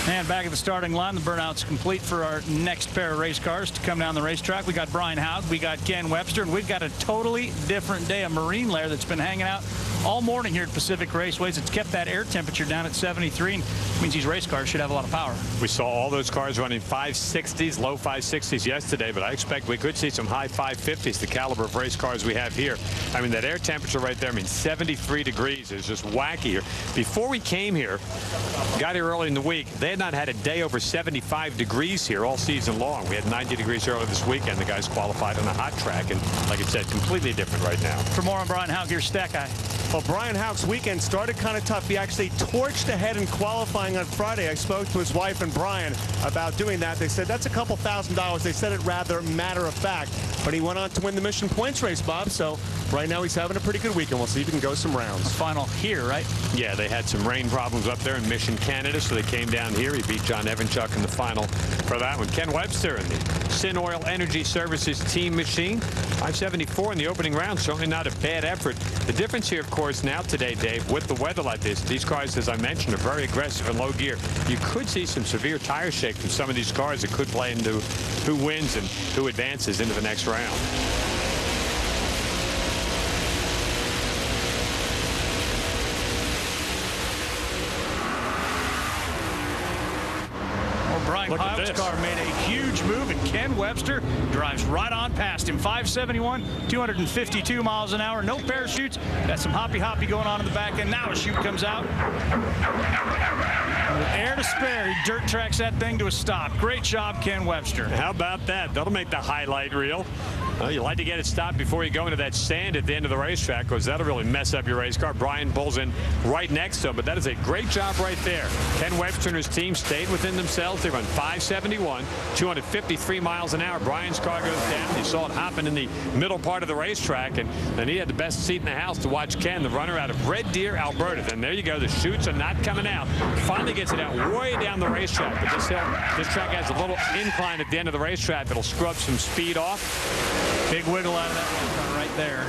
And back at the starting line, the burnout's complete for our next pair of race cars to come down the racetrack. We got Brian Hough, we got Ken Webster, and we've got a totally different day. A marine layer that's been hanging out all morning here at Pacific Raceways. It's kept that air temperature down at 73, and means these race cars should have a lot of power. We saw all those cars running 560s, low 560s yesterday, but I expect we could see some high 550s, the caliber of race cars we have here. I mean, that air temperature right there, I mean, 73 degrees is just wacky here. Before we came here, got here early in the week, they had not had a day over 75 degrees here all season long. We had 90 degrees earlier this weekend. The guys qualified on a hot track, and like I said, completely different right now. For more on Brian Hough, here's Stat Guy. Well, Brian Hough's weekend started kind of tough. He actually torched ahead in qualifying on Friday. I spoke to his wife and Brian about doing that. They said that's a couple $1,000s. They said it rather matter of fact. But he went on to win the Mission Points race, Bob. So right now he's having a pretty good weekend. We'll see if he can go some rounds. Final here, right? Yeah, they had some rain problems up there in Mission, Canada, so they came down here. He beat John Evanchuk in the final for that one. Ken Webster in the Sin Oil Energy Services team machine. 574 in the opening round. Certainly not a bad effort. The difference here, of course, now today, Dave, with the weather like this, these cars, as I mentioned, are very aggressive in low gear. You could see some severe tire shake from some of these cars that could play into who wins and who advances into the next round. Brian Hough's car made a huge move, and Ken Webster drives right on past him. 571, 252 miles an hour. No parachutes. Got some hoppy going on in the back end. Now a chute comes out. With air to spare, he dirt tracks that thing to a stop. Great job, Ken Webster. How about that? That'll make the highlight reel. Well, you like to get it stopped before you go into that sand at the end of the racetrack, because that'll really mess up your race car. Brian pulls in right next to him, but that is a great job right there. Ken Webster and his team stayed within themselves. They run 571, 253 miles an hour. Brian's car goes down. You saw it hopping in the middle part of the racetrack, and then he had the best seat in the house to watch Ken, the runner out of Red Deer, Alberta. Then there you go. The chutes are not coming out. Finally gets it out way down the racetrack, but this track has a little incline at the end of the racetrack that'll scrub some speed off. Big wiggle out of that right there.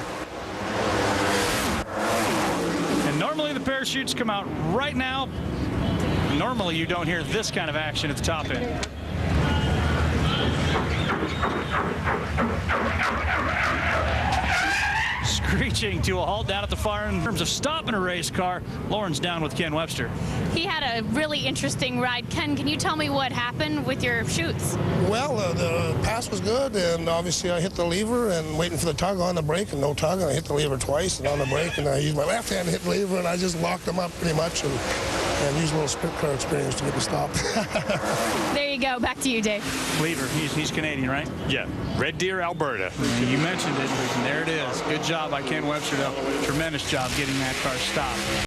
And normally the parachutes come out right now. Normally you don't hear this kind of action at the top end. Screeching to a halt down at the far end. In terms of stopping a race car, Lauren's down with Ken Webster. He had a really interesting ride. Ken, can you tell me what happened with your chutes? Well, the pass was good, and obviously I hit the lever and waiting for the tug on the brake, and no tug, and I hit the lever twice and on the brake, and I used my left hand to hit the lever, and I just locked them up pretty much and used a little sprint car experience to get me stopped. There you go. Back to you, Dave. Lever. He's Canadian, right? Yeah. Red Deer, Alberta. You mentioned it, and there it is. Good job by Ken Webster, though. Tremendous job getting that car stopped.